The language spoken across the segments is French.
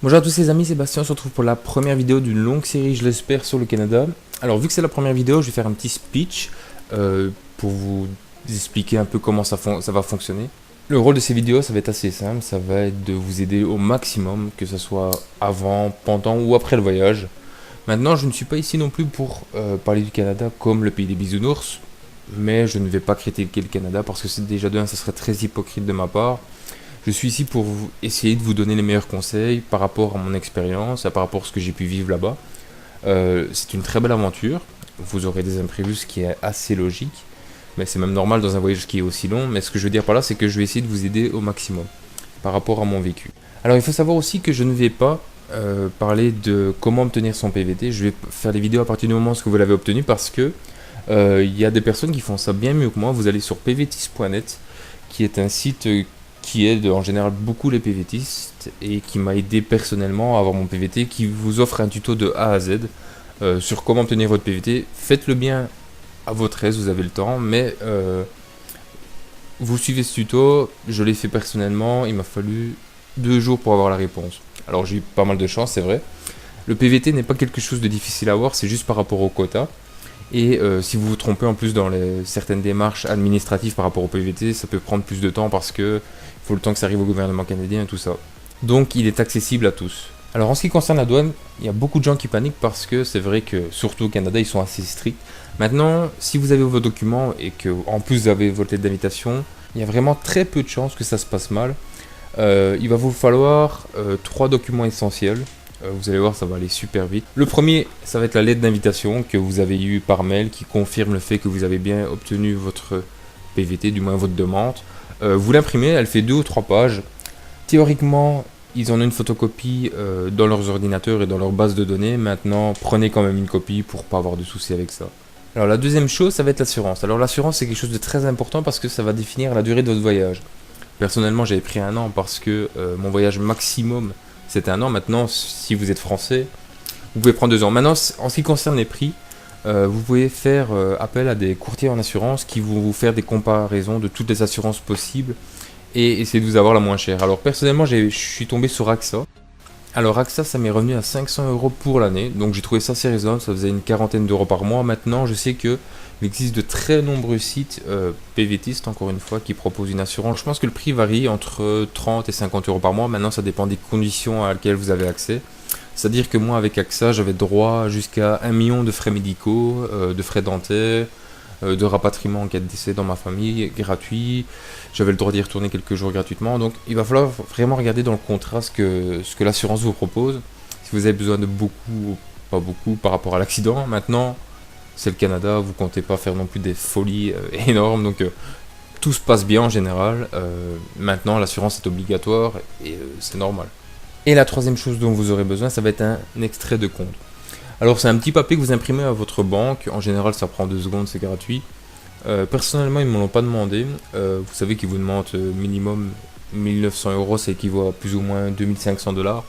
Bonjour à tous les amis, Sébastien, on se retrouve pour la première vidéo d'une longue série, je l'espère, sur le Canada. Alors vu que c'est la première vidéo, je vais faire un petit speech pour vous expliquer un peu comment ça va fonctionner. Le rôle de ces vidéos, ça va être assez simple, ça va être de vous aider au maximum, que ce soit avant, pendant ou après le voyage. Maintenant, je ne suis pas ici non plus pour parler du Canada comme le pays des bisounours, mais je ne vais pas critiquer le Canada parce que c'est déjà de un, ça serait très hypocrite de ma part. Je suis ici pour essayer de vous donner les meilleurs conseils par rapport à mon expérience, par rapport à ce que j'ai pu vivre là-bas. C'est une très belle aventure. Vous aurez des imprévus, ce qui est assez logique. Mais c'est même normal dans un voyage qui est aussi long. Mais ce que je veux dire par là, c'est que je vais essayer de vous aider au maximum par rapport à mon vécu. Alors il faut savoir aussi que je ne vais pas parler de comment obtenir son PVT. Je vais faire des vidéos à partir du moment où vous l'avez obtenu parce que il y a des personnes qui font ça bien mieux que moi. Vous allez sur pvtis.net, qui est un site qui aide en général beaucoup les PVTistes et qui m'a aidé personnellement à avoir mon PVT, qui vous offre un tuto de A à Z sur comment obtenir votre PVT. Faites-le bien à votre aise, vous avez le temps, mais vous suivez ce tuto, je l'ai fait personnellement, il m'a fallu 2 jours pour avoir la réponse. Alors j'ai eu pas mal de chance, c'est vrai. Le PVT n'est pas quelque chose de difficile à avoir, c'est juste par rapport au quota. Et si vous vous trompez en plus dans certaines démarches administratives par rapport au PVT, ça peut prendre plus de temps parce que il faut le temps que ça arrive au gouvernement canadien et tout ça. Donc il est accessible à tous. Alors en ce qui concerne la douane, il y a beaucoup de gens qui paniquent parce que c'est vrai que surtout au Canada ils sont assez stricts. Maintenant, si vous avez vos documents et que en plus vous avez votre lettre d'invitation, il y a vraiment très peu de chances que ça se passe mal. Il va vous falloir 3 documents essentiels. Vous allez voir, ça va aller super vite. Le premier, ça va être la lettre d'invitation que vous avez eue par mail qui confirme le fait que vous avez bien obtenu votre PVT, du moins votre demande. Vous l'imprimez, elle fait 2 ou 3 pages. Théoriquement, ils en ont une photocopie dans leurs ordinateurs et dans leur base de données. Maintenant, prenez quand même une copie pour pas avoir de soucis avec ça. Alors la deuxième chose, ça va être l'assurance. Alors l'assurance, c'est quelque chose de très important parce que ça va définir la durée de votre voyage. Personnellement, j'avais pris 1 an parce que mon voyage maximum, c'était 1 an. Maintenant, si vous êtes français, vous pouvez prendre 2 ans. Maintenant, en ce qui concerne les prix, vous pouvez faire appel à des courtiers en assurance qui vont vous faire des comparaisons de toutes les assurances possibles et essayer de vous avoir la moins chère. Alors personnellement, je suis tombé sur AXA. Alors AXA, ça m'est revenu à 500 € pour l'année, donc j'ai trouvé ça assez raisonnable, ça faisait une quarantaine d'euros par mois. Maintenant, je sais que il existe de très nombreux sites PVTistes, encore une fois, qui proposent une assurance. Je pense que le prix varie entre 30 et 50 € par mois. Maintenant, ça dépend des conditions à laquelle vous avez accès. C'est-à-dire que moi, avec AXA, j'avais droit jusqu'à 1 million de frais médicaux, de frais dentaires, de rapatriement en cas de décès dans ma famille, gratuit. J'avais le droit d'y retourner quelques jours gratuitement. Donc il va falloir vraiment regarder dans le contrat ce que l'assurance vous propose. Si vous avez besoin de beaucoup ou pas beaucoup par rapport à l'accident. Maintenant, c'est le Canada, vous comptez pas faire non plus des folies énormes. Donc tout se passe bien en général. Maintenant, l'assurance est obligatoire et c'est normal. Et la troisième chose dont vous aurez besoin, ça va être un extrait de compte. Alors c'est un petit papier que vous imprimez à votre banque, en général ça prend 2 secondes, c'est gratuit. Personnellement ils ne me l'ont pas demandé, vous savez qu'ils vous demandent minimum 1900 €, ça équivaut à plus ou moins 2500 $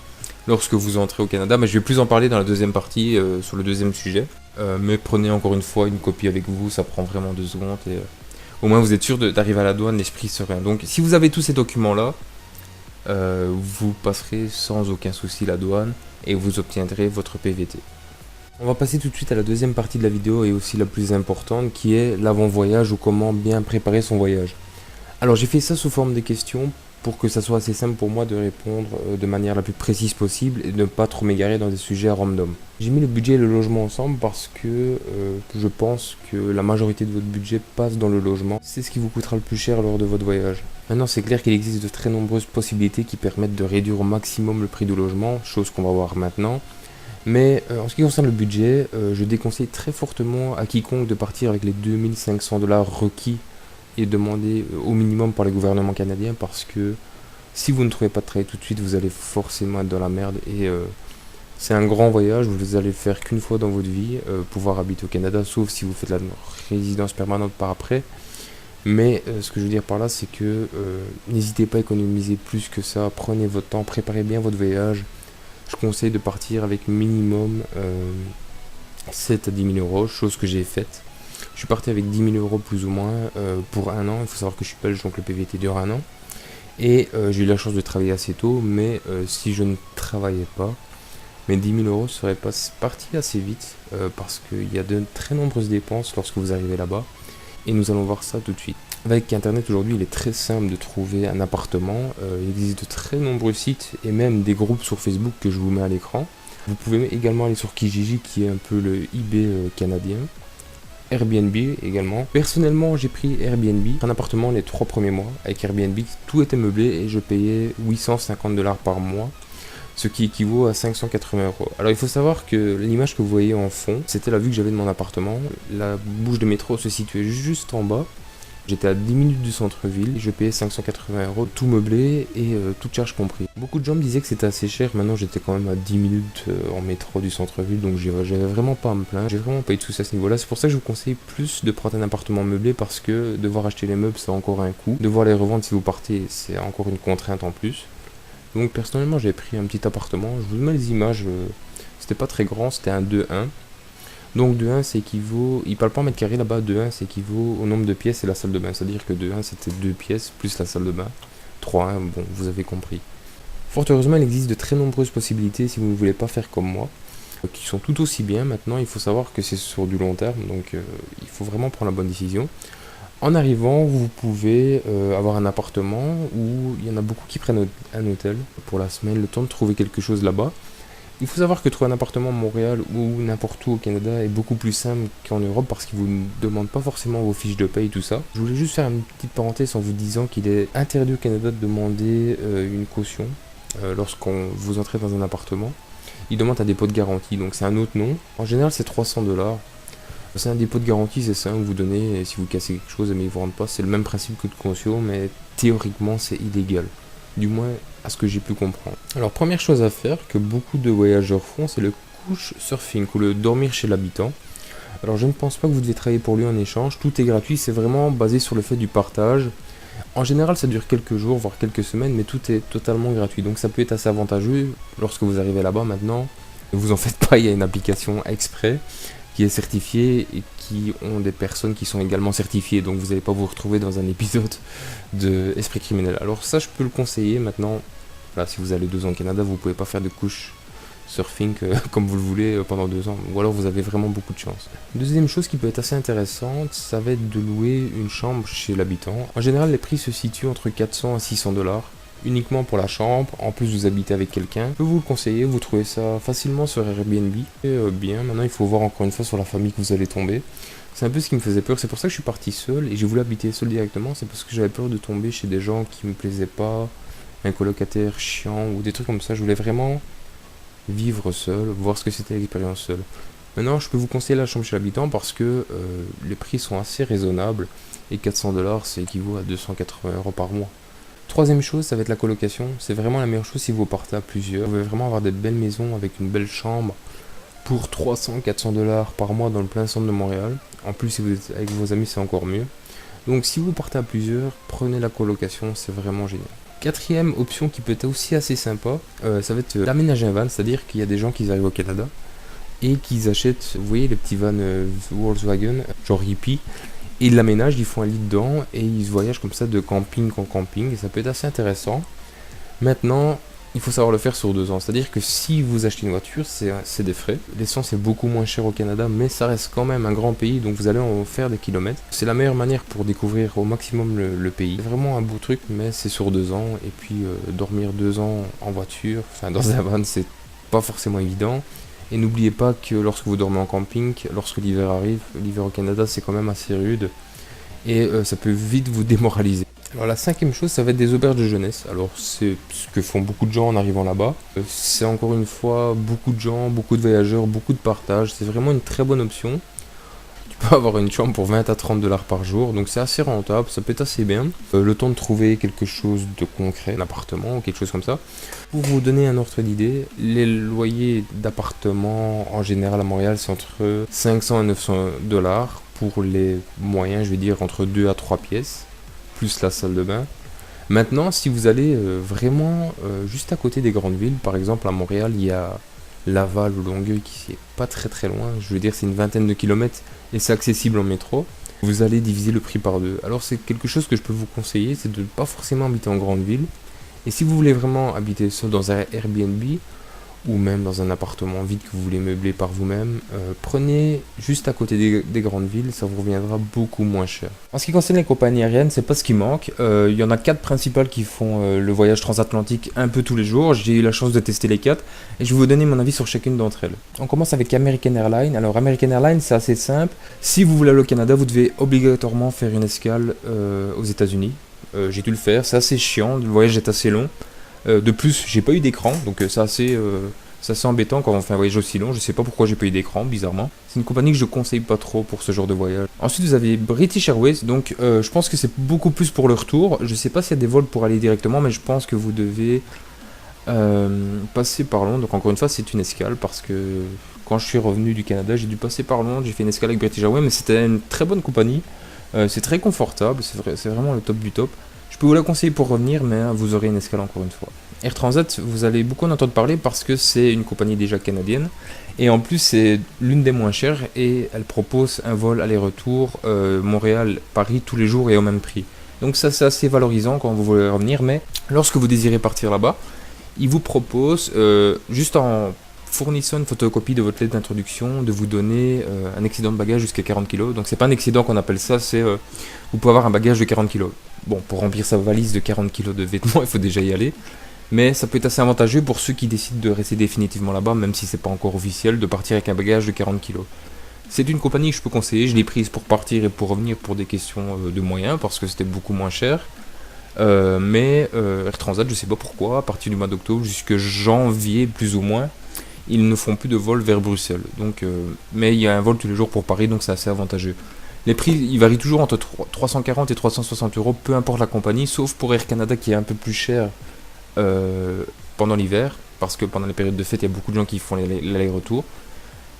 lorsque vous entrez au Canada, mais je vais plus en parler dans la deuxième partie, sur le deuxième sujet. Mais prenez encore une fois une copie avec vous, ça prend vraiment 2 secondes et au moins vous êtes sûr d'arriver à la douane l'esprit serein. Donc si vous avez tous ces documents là, vous passerez sans aucun souci la douane et vous obtiendrez votre PVT. On va passer tout de suite à la deuxième partie de la vidéo et aussi la plus importante qui est l'avant-voyage ou comment bien préparer son voyage. Alors j'ai fait ça sous forme de questions pour que ça soit assez simple pour moi de répondre de manière la plus précise possible et de ne pas trop m'égarer dans des sujets random. J'ai mis le budget et le logement ensemble parce que je pense que la majorité de votre budget passe dans le logement. C'est ce qui vous coûtera le plus cher lors de votre voyage. Maintenant c'est clair qu'il existe de très nombreuses possibilités qui permettent de réduire au maximum le prix du logement, chose qu'on va voir maintenant. Mais en ce qui concerne le budget, je déconseille très fortement à quiconque de partir avec les 2500 $ requis et demandés au minimum par le gouvernement canadien parce que si vous ne trouvez pas de travail tout de suite, vous allez forcément être dans la merde et c'est un grand voyage, vous allez le faire qu'une fois dans votre vie, pouvoir habiter au Canada, sauf si vous faites la résidence permanente par après. Mais ce que je veux dire par là, c'est que n'hésitez pas à économiser plus que ça, prenez votre temps, préparez bien votre voyage. Je conseille de partir avec minimum 7 à 10 000 €, chose que j'ai faite. Je suis parti avec 10 000 € plus ou moins pour 1 an. Il faut savoir que je suis belge, donc le PVT dure 1 an. Et j'ai eu la chance de travailler assez tôt, mais si je ne travaillais pas. Mais 10 000 euros seraient partis assez vite parce qu'il y a de très nombreuses dépenses lorsque vous arrivez là-bas. Et nous allons voir ça tout de suite. Avec Internet aujourd'hui, il est très simple de trouver un appartement. Il existe de très nombreux sites et même des groupes sur Facebook que je vous mets à l'écran. Vous pouvez également aller sur Kijiji qui est un peu le eBay canadien. Airbnb également. Personnellement, j'ai pris Airbnb, un appartement les 3 premiers mois. Avec Airbnb, tout était meublé et je payais 850 $ par mois, ce qui équivaut à 580 euros. Alors il faut savoir que l'image que vous voyez en fond, c'était la vue que j'avais de mon appartement. La bouche de métro se situait juste en bas. J'étais à 10 minutes du centre-ville, je payais 580 euros, tout meublé et toute charge compris. Beaucoup de gens me disaient que c'était assez cher, maintenant j'étais quand même à 10 minutes en métro du centre-ville, donc j'avais vraiment pas à me plaindre, j'ai vraiment pas eu de soucis à ce niveau-là. C'est pour ça que je vous conseille plus de prendre un appartement meublé parce que devoir acheter les meubles c'est encore un coût, devoir les revendre si vous partez c'est encore une contrainte en plus. Donc personnellement j'ai pris un petit appartement, je vous mets les images, c'était pas très grand, c'était un 2-1. Donc 2-1 c'est équivaut, il parle pas en mètres carrés là-bas, 2-1 c'est équivaut au nombre de pièces et la salle de bain. C'est-à-dire que 2-1 c'était 2 pièces plus la salle de bain. 3-1, bon vous avez compris. Fort heureusement il existe de très nombreuses possibilités si vous ne voulez pas faire comme moi, qui sont tout aussi bien. Maintenant il faut savoir que c'est sur du long terme, donc il faut vraiment prendre la bonne décision. En arrivant vous pouvez avoir un appartement où il y en a beaucoup qui prennent un hôtel pour la semaine, le temps de trouver quelque chose là-bas. Il faut savoir que trouver un appartement à Montréal ou n'importe où au Canada est beaucoup plus simple qu'en Europe parce qu'ils vous demandent pas forcément vos fiches de paye, tout ça. Je voulais juste faire une petite parenthèse en vous disant qu'il est interdit au Canada de demander une caution lorsqu'on vous entrez dans un appartement. Ils demandent un dépôt de garantie, donc c'est un autre nom. En général, c'est 300 $. C'est un dépôt de garantie, c'est ça que vous donnez et si vous cassez quelque chose, mais ils vous rendent pas. C'est le même principe que de caution, mais théoriquement, c'est illégal. Du moins à ce que j'ai pu comprendre. Alors première chose à faire que beaucoup de voyageurs font, c'est le couchsurfing ou le dormir chez l'habitant. Alors je ne pense pas que vous devez travailler pour lui en échange, tout est gratuit, c'est vraiment basé sur le fait du partage. En général ça dure quelques jours, voire quelques semaines, mais tout est totalement gratuit, donc ça peut être assez avantageux lorsque vous arrivez là-bas maintenant. Ne vous en faites pas, il y a une application exprès qui est certifiée et qui ont des personnes qui sont également certifiées, donc vous n'allez pas vous retrouver dans un épisode de Esprit criminel. Alors ça je peux le conseiller maintenant. Là, si vous allez 2 ans au Canada, vous pouvez pas faire de couch surfing comme vous le voulez pendant 2 ans, ou alors vous avez vraiment beaucoup de chance. Deuxième chose qui peut être assez intéressante, ça va être de louer une chambre chez l'habitant. En général les prix se situent entre 400 à 600 $. Uniquement pour la chambre, en plus vous habitez avec quelqu'un. Je peux vous le conseiller, vous trouvez ça facilement sur Airbnb. Et bien, maintenant il faut voir encore une fois sur la famille que vous allez tomber. C'est un peu ce qui me faisait peur, c'est pour ça que je suis parti seul et j'ai voulu habiter seul directement, c'est parce que j'avais peur de tomber chez des gens qui me plaisaient pas, un colocataire chiant ou des trucs comme ça. Je voulais vraiment vivre seul, voir ce que c'était l'expérience seule. Maintenant je peux vous conseiller la chambre chez l'habitant parce que les prix sont assez raisonnables et 400 $, c'est équivaut à 280 € par mois. Troisième chose, ça va être la colocation. C'est vraiment la meilleure chose si vous partez à plusieurs. Vous pouvez vraiment avoir des belles maisons avec une belle chambre pour 300-400 $ par mois dans le plein centre de Montréal. En plus, si vous êtes avec vos amis, c'est encore mieux. Donc si vous partez à plusieurs, prenez la colocation, c'est vraiment génial. Quatrième option qui peut être aussi assez sympa, ça va être d'aménager un van. C'est-à-dire qu'il y a des gens qui arrivent au Canada et qu'ils achètent, vous voyez, les petits vans Volkswagen, genre hippie. Ils l'aménagent, ils font un lit dedans et ils voyagent comme ça de camping en camping et ça peut être assez intéressant. Maintenant, il faut savoir le faire sur 2 ans, c'est-à-dire que si vous achetez une voiture, c'est des frais. L'essence est beaucoup moins chère au Canada, mais ça reste quand même un grand pays, donc vous allez en faire des kilomètres. C'est la meilleure manière pour découvrir au maximum le pays. C'est vraiment un beau truc, mais c'est sur 2 ans, et puis dormir 2 ans en voiture, enfin dans un van, c'est pas forcément évident. Et n'oubliez pas que lorsque vous dormez en camping, lorsque l'hiver arrive, l'hiver au Canada c'est quand même assez rude et ça peut vite vous démoraliser. Alors la cinquième chose, ça va être des auberges de jeunesse. Alors c'est ce que font beaucoup de gens en arrivant là-bas. C'est encore une fois beaucoup de gens, beaucoup de voyageurs, beaucoup de partage. C'est vraiment une très bonne option. Tu peux avoir une chambre pour 20 à 30 $ par jour, donc c'est assez rentable, ça peut être assez bien. Le temps de trouver quelque chose de concret, un appartement ou quelque chose comme ça. Pour vous donner un ordre d'idée, les loyers d'appartement en général à Montréal c'est entre 500 à 900 $ pour les moyens, je vais dire entre 2 à 3 pièces, plus la salle de bain. Maintenant, si vous allez vraiment juste à côté des grandes villes, par exemple à Montréal, il y a Laval ou Longueuil qui est pas très très loin, je veux dire c'est une vingtaine de kilomètres et c'est accessible en métro, vous allez diviser le prix par 2. Alors c'est quelque chose que je peux vous conseiller, c'est de ne pas forcément habiter en grande ville Et si vous voulez vraiment habiter seul dans un Airbnb, ou même dans un appartement vide que vous voulez meubler par vous-même, prenez juste à côté des grandes villes, ça vous reviendra beaucoup moins cher. En ce qui concerne les compagnies aériennes, c'est pas ce qui manque. Il y en a 4 principales qui font le voyage transatlantique un peu tous les jours. J'ai eu la chance de tester les 4 et je vais vous donner mon avis sur chacune d'entre elles. On commence avec American Airlines. Alors American Airlines, c'est assez simple. Si vous voulez aller au Canada, vous devez obligatoirement faire une escale aux États-Unis. J'ai dû le faire, c'est assez chiant, le voyage est assez long. De plus, j'ai pas eu d'écran, donc c'est assez embêtant quand on fait un voyage aussi long. Je sais pas pourquoi j'ai pas eu d'écran, bizarrement. C'est une compagnie que je conseille pas trop pour ce genre de voyage. Ensuite, vous avez British Airways, donc je pense que c'est beaucoup plus pour le retour. Je sais pas s'il y a des vols pour aller directement, mais je pense que vous devez passer par Londres. Donc encore une fois, c'est une escale parce que quand je suis revenu du Canada, j'ai dû passer par Londres. J'ai fait une escale avec British Airways, mais c'était une très bonne compagnie. C'est très confortable, c'est vraiment le top du top. Je peux vous la conseiller pour revenir, mais vous aurez une escale encore une fois. Air Transat, vous allez beaucoup en entendre parler parce que c'est une compagnie déjà canadienne. Et en plus, c'est l'une des moins chères et elle propose un vol aller-retour Montréal-Paris tous les jours et au même prix. Donc ça, c'est assez valorisant quand vous voulez revenir. Mais lorsque vous désirez partir là-bas, ils vous proposent, juste en fournissant une photocopie de votre lettre d'introduction, de vous donner un excédent de bagage jusqu'à 40 kg. Donc c'est pas un excédent qu'on appelle ça, c'est vous pouvez avoir un bagage de 40 kg. Bon, pour remplir sa valise de 40 kg de vêtements, il faut déjà y aller. Mais ça peut être assez avantageux pour ceux qui décident de rester définitivement là-bas, même si c'est pas encore officiel, de partir avec un bagage de 40 kg. C'est une compagnie que je peux conseiller, je l'ai prise pour partir et pour revenir pour des questions de moyens, parce que c'était beaucoup moins cher. Mais Air Transat, je sais pas pourquoi, à partir du mois d'octobre jusqu'à janvier plus ou moins, ils ne font plus de vol vers Bruxelles. Donc, mais il y a un vol tous les jours pour Paris, donc c'est assez avantageux. Les prix, ils varient toujours entre 340 et 360 euros, peu importe la compagnie, sauf pour Air Canada qui est un peu plus cher pendant l'hiver, parce que pendant les périodes de fête, il y a beaucoup de gens qui font l'aller-retour.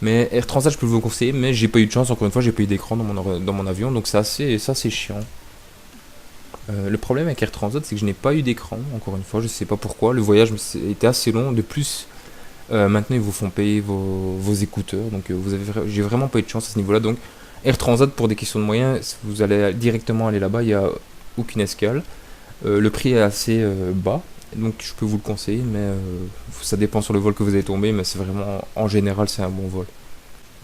Mais Air Transat, je peux vous conseiller, mais j'ai pas eu de chance, encore une fois, j'ai pas eu d'écran dans mon avion, donc c'est assez chiant. Le problème avec Air Transat, c'est que je n'ai pas eu d'écran, encore une fois, je sais pas pourquoi. Le voyage était assez long, de plus, maintenant ils vous font payer vos écouteurs, donc j'ai vraiment pas eu de chance à ce niveau-là. Donc Air Transat, pour des questions de moyens, vous allez directement aller là-bas, il n'y a aucune escale. Le prix est assez bas, donc je peux vous le conseiller, mais ça dépend sur le vol que vous avez tombé, mais c'est vraiment, en général, c'est un bon vol.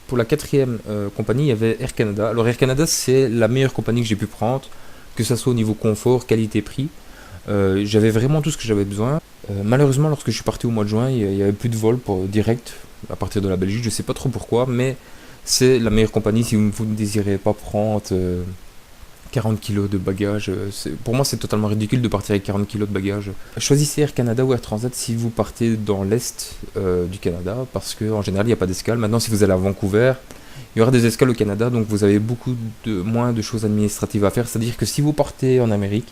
Pour la 4e compagnie, il y avait Air Canada. Alors Air Canada, c'est la meilleure compagnie que j'ai pu prendre, que ce soit au niveau confort, qualité-prix. J'avais vraiment tout ce que j'avais besoin. Malheureusement, lorsque je suis parti au mois de juin, il n'y avait plus de vol direct à partir de la Belgique. Je sais pas trop pourquoi, mais c'est la meilleure compagnie si vous ne désirez pas prendre 40 kg de bagages. Pour moi, c'est totalement ridicule de partir avec 40 kg de bagages. Choisissez Air Canada ou Air Transat si vous partez dans l'est du Canada, parce qu'en général, il n'y a pas d'escale. Maintenant, si vous allez à Vancouver, il y aura des escales au Canada, donc vous avez moins de choses administratives à faire. C'est-à-dire que si vous partez en Amérique,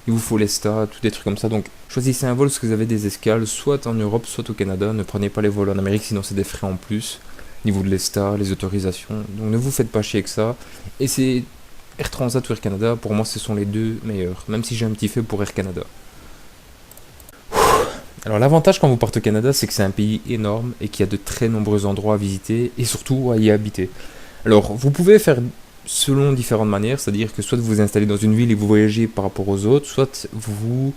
il vous faut l'ESTA, tout des trucs comme ça. Donc choisissez un vol parce que vous avez des escales, soit en Europe, soit au Canada. Ne prenez pas les vols en Amérique, sinon c'est des frais en plus. Niveau de l'ESTA, les autorisations. Donc ne vous faites pas chier avec ça. Et c'est Air Transat ou Air Canada, pour moi ce sont les deux meilleurs. Même si j'ai un petit fait pour Air Canada. Alors l'avantage quand vous partez au Canada, c'est que c'est un pays énorme et qu'il y a de très nombreux endroits à visiter et surtout à y habiter. Alors vous pouvez faire selon différentes manières, c'est-à-dire que soit vous vous installez dans une ville et vous voyagez par rapport aux autres, soit vous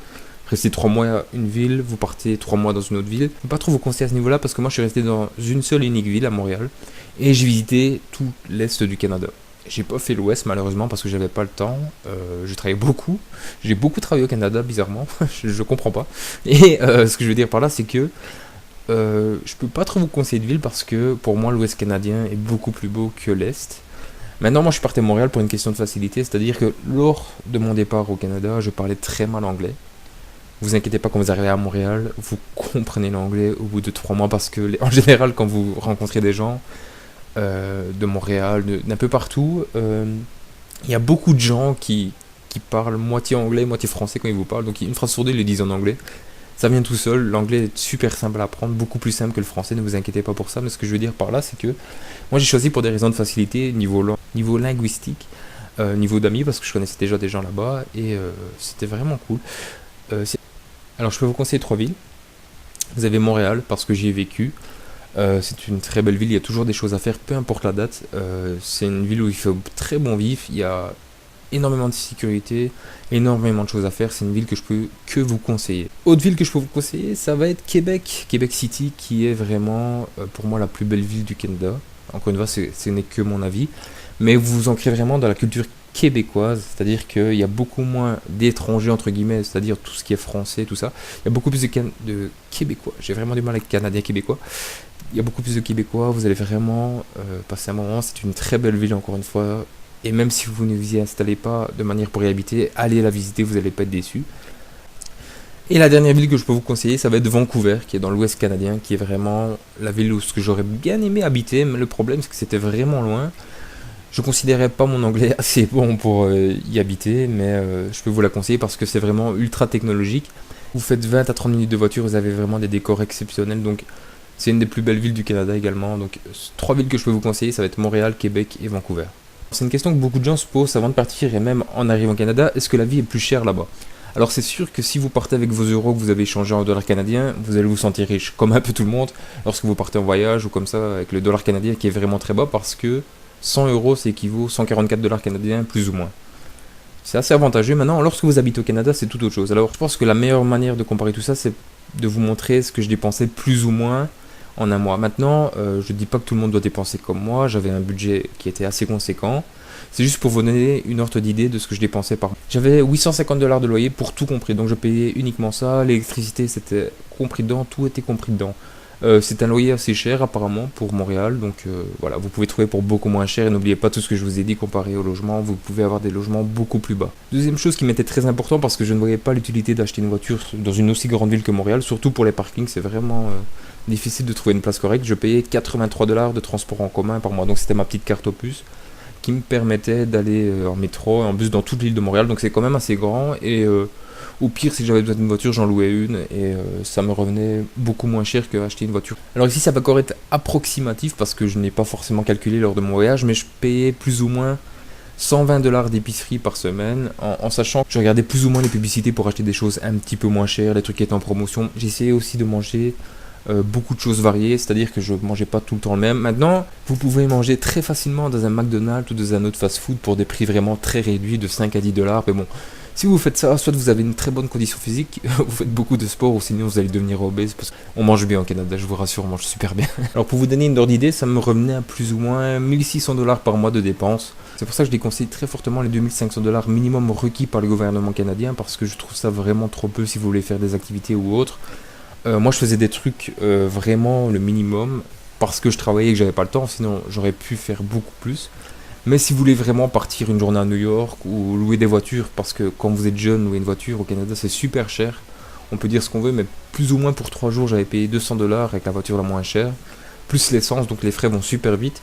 restez 3 mois à une ville, vous partez 3 mois dans une autre ville. Je ne peux pas trop vous conseiller à ce niveau-là parce que moi je suis resté dans une seule et unique ville à Montréal et j'ai visité tout l'est du Canada. J'ai pas fait l'ouest malheureusement parce que j'avais pas le temps, je travaillais beaucoup, j'ai beaucoup travaillé au Canada bizarrement, je comprends pas. Et ce que je veux dire par là c'est que je peux pas trop vous conseiller de ville parce que pour moi l'ouest canadien est beaucoup plus beau que l'est. Maintenant moi je suis parti à Montréal pour une question de facilité, c'est-à-dire que lors de mon départ au Canada je parlais très mal anglais. Vous inquiétez pas quand vous arrivez à Montréal, vous comprenez l'anglais au bout de 3 mois parce que en général quand vous rencontrez des gens de Montréal, d'un peu partout, il y a beaucoup de gens qui parlent moitié anglais, moitié français quand ils vous parlent, donc une phrase sur deux ils le disent en anglais. Ça vient tout seul, l'anglais est super simple à apprendre, beaucoup plus simple que le français, ne vous inquiétez pas pour ça, mais ce que je veux dire par là c'est que moi j'ai choisi pour des raisons de facilité, niveau linguistique, niveau d'amis, parce que je connaissais déjà des gens là-bas, et c'était vraiment cool. Alors je peux vous conseiller 3 villes. Vous avez Montréal, parce que j'y ai vécu. C'est une très belle ville, il y a toujours des choses à faire, peu importe la date. C'est une ville où il fait très bon vivre, il y a énormément de sécurité, énormément de choses à faire. C'est une ville que je peux que vous conseiller. Autre ville que je peux vous conseiller, ça va être Québec. Québec City, qui est vraiment pour moi la plus belle ville du Canada. Encore une fois, ce n'est que mon avis. Mais vous vous ancrez vraiment dans la culture québécoise, c'est-à-dire qu'il y a beaucoup moins d'étrangers, entre guillemets, c'est-à-dire tout ce qui est français, tout ça. Il y a beaucoup plus de Québécois. J'ai vraiment du mal avec Canadiens québécois. Il y a beaucoup plus de Québécois, vous allez vraiment passer un moment. C'est une très belle ville, encore une fois. Et même si vous ne vous y installez pas de manière pour y habiter, allez la visiter, vous n'allez pas être déçus. Et la dernière ville que je peux vous conseiller, ça va être Vancouver, qui est dans l'ouest canadien, qui est vraiment la ville où ce que j'aurais bien aimé habiter. Mais le problème, c'est que c'était vraiment loin. Je considérais pas mon anglais assez bon pour y habiter, mais je peux vous la conseiller parce que c'est vraiment ultra technologique. Vous faites 20 à 30 minutes de voiture, vous avez vraiment des décors exceptionnels, donc c'est une des plus belles villes du Canada également. Donc 3 villes que je peux vous conseiller, ça va être Montréal, Québec et Vancouver. C'est une question que beaucoup de gens se posent avant de partir et même en arrivant au Canada, est-ce que la vie est plus chère là-bas? Alors c'est sûr que si vous partez avec vos euros que vous avez échangés en dollars canadiens, vous allez vous sentir riche, comme un peu tout le monde, lorsque vous partez en voyage ou comme ça, avec le dollar canadien qui est vraiment très bas parce que 100 euros, ça équivaut 144 dollars canadiens, plus ou moins. C'est assez avantageux. Maintenant, lorsque vous habitez au Canada, c'est tout autre chose. Alors, je pense que la meilleure manière de comparer tout ça, c'est de vous montrer ce que je dépensais plus ou moins en un mois. Maintenant, je ne dis pas que tout le monde doit dépenser comme moi. J'avais un budget qui était assez conséquent. C'est juste pour vous donner une ordre d'idée de ce que je dépensais par mois. J'avais 850 dollars de loyer pour tout compris. Donc, je payais uniquement ça. L'électricité, c'était compris dedans. Tout était compris dedans. C'est un loyer assez cher apparemment pour Montréal, donc voilà, vous pouvez trouver pour beaucoup moins cher et n'oubliez pas tout ce que je vous ai dit comparé au logement, vous pouvez avoir des logements beaucoup plus bas. Deuxième chose qui m'était très important parce que je ne voyais pas l'utilité d'acheter une voiture dans une aussi grande ville que Montréal, surtout pour les parkings, c'est vraiment difficile de trouver une place correcte. Je payais 83 dollars de transport en commun par mois, donc c'était ma petite carte Opus qui me permettait d'aller en métro et en bus dans toute l'île de Montréal, donc c'est quand même assez grand et au pire, si j'avais besoin d'une voiture, j'en louais une et ça me revenait beaucoup moins cher qu'acheter une voiture. Alors ici, ça va encore être approximatif parce que je n'ai pas forcément calculé lors de mon voyage, mais je payais plus ou moins 120 dollars d'épicerie par semaine en sachant que je regardais plus ou moins les publicités pour acheter des choses un petit peu moins chères, les trucs qui étaient en promotion. J'essayais aussi de manger beaucoup de choses variées, c'est-à-dire que je ne mangeais pas tout le temps le même. Maintenant, vous pouvez manger très facilement dans un McDonald's ou dans un autre fast-food pour des prix vraiment très réduits de 5 à 10 dollars, mais bon. Si vous faites ça, soit vous avez une très bonne condition physique, vous faites beaucoup de sport, ou sinon vous allez devenir obèse, parce qu'on mange bien au Canada, je vous rassure, on mange super bien. Alors pour vous donner une ordre d'idée, ça me revenait à plus ou moins 1600 dollars par mois de dépenses. C'est pour ça que je déconseille très fortement les 2500 dollars minimum requis par le gouvernement canadien, parce que je trouve ça vraiment trop peu si vous voulez faire des activités ou autres. Moi je faisais des trucs vraiment le minimum, parce que je travaillais et que j'avais pas le temps, sinon j'aurais pu faire beaucoup plus. Mais si vous voulez vraiment partir une journée à New York ou louer des voitures, parce que quand vous êtes jeune, louer une voiture au Canada c'est super cher, on peut dire ce qu'on veut, mais plus ou moins pour 3 jours j'avais payé 200 dollars avec la voiture la moins chère, plus l'essence, donc les frais vont super vite.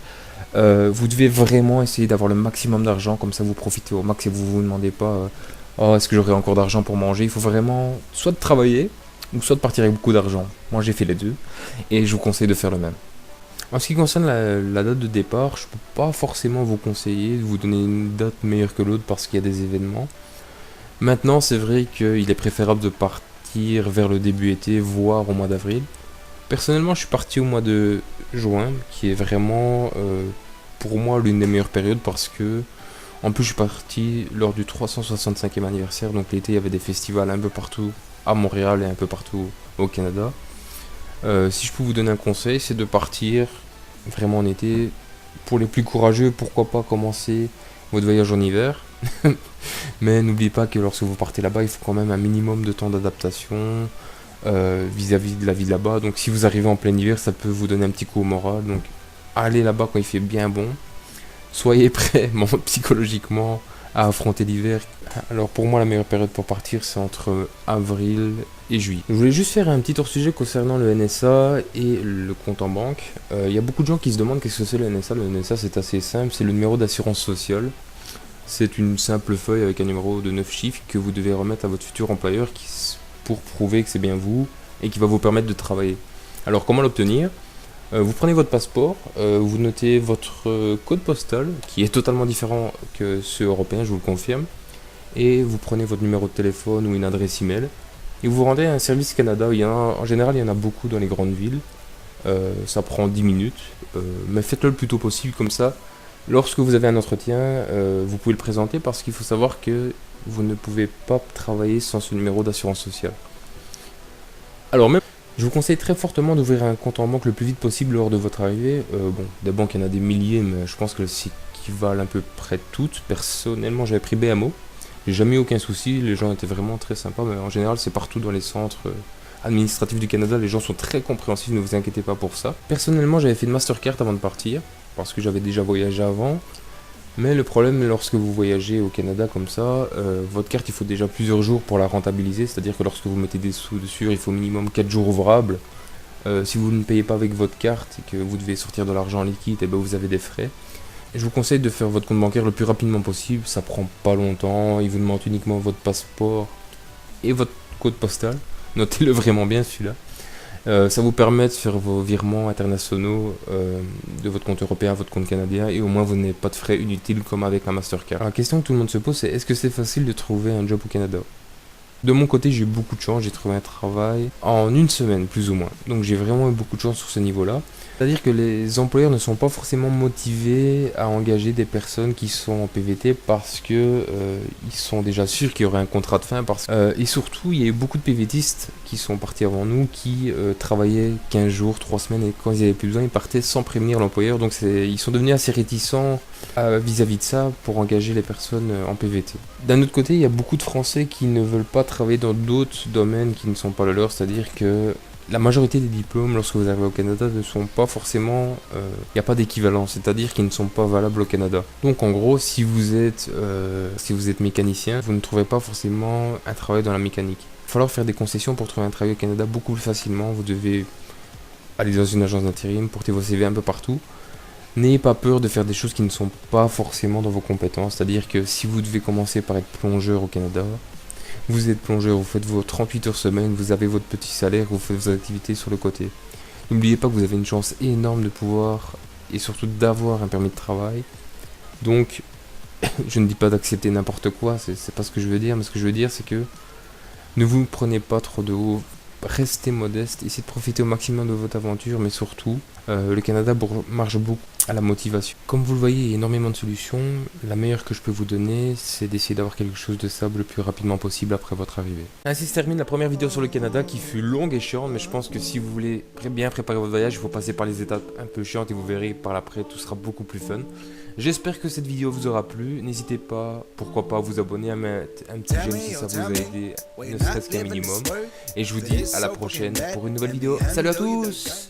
Vous devez vraiment essayer d'avoir le maximum d'argent, comme ça vous profitez au max et vous vous demandez pas oh, est-ce que j'aurai encore d'argent pour manger. Il faut vraiment soit de travailler, ou soit de partir avec beaucoup d'argent. Moi j'ai fait les deux, et je vous conseille de faire le même. En ce qui concerne la date de départ, je ne peux pas forcément vous conseiller de vous donner une date meilleure que l'autre parce qu'il y a des événements. Maintenant, c'est vrai qu'il est préférable de partir vers le début été, voire au mois d'avril. Personnellement, je suis parti au mois de juin, qui est vraiment pour moi l'une des meilleures périodes parce que, en plus, je suis parti lors du 365e anniversaire, donc l'été, il y avait des festivals un peu partout à Montréal et un peu partout au Canada. Si je peux vous donner un conseil, c'est de partir vraiment en été. Pour les plus courageux, pourquoi pas commencer votre voyage en hiver. Mais n'oubliez pas que lorsque vous partez là-bas, il faut quand même un minimum de temps d'adaptation vis-à-vis de la vie là-bas. Donc si vous arrivez en plein hiver, ça peut vous donner un petit coup au moral. Donc allez là-bas quand il fait bien bon. Soyez prêts psychologiquement à affronter l'hiver. Alors pour moi la meilleure période pour partir c'est entre avril et juillet. Je voulais juste faire un petit hors-sujet concernant le NSA et le compte en banque. Il y a beaucoup de gens qui se demandent qu'est-ce que c'est le NSA. Le NSA c'est assez simple, c'est le numéro d'assurance sociale. C'est une simple feuille avec un numéro de 9 chiffres que vous devez remettre à votre futur employeur pour prouver que c'est bien vous et qui va vous permettre de travailler. Alors comment l'obtenir ? Vous prenez votre passeport, vous notez votre code postal, qui est totalement différent que ceux européens, je vous le confirme, et vous prenez votre numéro de téléphone ou une adresse email, et vous vous rendez à un service Canada. En général, il y en a beaucoup dans les grandes villes, ça prend 10 minutes, mais faites-le le plus tôt possible, comme ça, Lorsque vous avez un entretien, vous pouvez le présenter parce qu'il faut savoir que vous ne pouvez pas travailler sans ce numéro d'assurance sociale. Alors même, je vous conseille très fortement d'ouvrir un compte en banque le plus vite possible lors de votre arrivée. Bon, des banques, il y en a des milliers, mais je pense que c'est qui valent à peu près toutes. Personnellement, j'avais pris BMO. J'ai jamais eu aucun souci, les gens étaient vraiment très sympas, mais en général, c'est partout dans les centres administratifs du Canada, les gens sont très compréhensifs, ne vous inquiétez pas pour ça. Personnellement, j'avais fait une Mastercard avant de partir, parce que j'avais déjà voyagé avant. Mais le problème, lorsque vous voyagez au Canada comme ça, votre carte, il faut déjà plusieurs jours pour la rentabiliser. C'est-à-dire que lorsque vous mettez des sous dessus, il faut minimum 4 jours ouvrables. Si vous ne payez pas avec votre carte et que vous devez sortir de l'argent liquide, et ben vous avez des frais. Et je vous conseille de faire votre compte bancaire le plus rapidement possible. Ça prend pas longtemps. Il vous demande uniquement votre passeport et votre code postal. Notez-le vraiment bien celui-là. Ça vous permet de faire vos virements internationaux de votre compte européen à votre compte canadien et au moins vous n'avez pas de frais inutiles comme avec un Mastercard. Alors, la question que tout le monde se pose, c'est est-ce que c'est facile de trouver un job au Canada? De mon côté, j'ai eu beaucoup de chance, j'ai trouvé un travail en une semaine plus ou moins. Donc j'ai vraiment eu beaucoup de chance sur ce niveau-là. C'est-à-dire que les employeurs ne sont pas forcément motivés à engager des personnes qui sont en PVT parce que ils sont déjà sûrs qu'il y aurait un contrat de fin. Et surtout, il y a eu beaucoup de PVTistes qui sont partis avant nous qui travaillaient 15 jours, 3 semaines et quand ils n'avaient plus besoin, ils partaient sans prévenir l'employeur. Donc ils sont devenus assez réticents vis-à-vis de ça pour engager les personnes en PVT. D'un autre côté, il y a beaucoup de Français qui ne veulent pas travailler dans d'autres domaines qui ne sont pas le leur, c'est-à-dire que la majorité des diplômes, lorsque vous arrivez au Canada, ne sont pas forcément... Il n'y a pas d'équivalent, c'est-à-dire qu'ils ne sont pas valables au Canada. Donc en gros, si vous êtes mécanicien, vous ne trouverez pas forcément un travail dans la mécanique. Il va falloir faire des concessions pour trouver un travail au Canada beaucoup plus facilement. Vous devez aller dans une agence d'intérim, porter vos CV un peu partout. N'ayez pas peur de faire des choses qui ne sont pas forcément dans vos compétences, c'est-à-dire que si vous devez commencer par être plongeur au Canada, vous êtes plongeur, vous faites vos 38 heures semaine, vous avez votre petit salaire, vous faites vos activités sur le côté. N'oubliez pas que vous avez une chance énorme de pouvoir, et surtout d'avoir un permis de travail. Donc, je ne dis pas d'accepter n'importe quoi, c'est pas ce que je veux dire, mais ce que je veux dire c'est que ne vous prenez pas trop de haut, restez modeste, essayez de profiter au maximum de votre aventure, mais surtout, le Canada marche beaucoup à la motivation. Comme vous le voyez, il y a énormément de solutions. La meilleure que je peux vous donner, c'est d'essayer d'avoir quelque chose de stable le plus rapidement possible après votre arrivée. Ainsi se termine la première vidéo sur le Canada qui fut longue et chiante, mais je pense que si vous voulez bien préparer votre voyage, il faut passer par les étapes un peu chiantes et vous verrez par l'après, tout sera beaucoup plus fun. J'espère que cette vidéo vous aura plu. N'hésitez pas, pourquoi pas, à vous abonner, à mettre un petit j'aime si ça vous a aidé, ne serait-ce qu'un minimum. Et je vous dis à la prochaine pour une nouvelle vidéo. Salut à tous!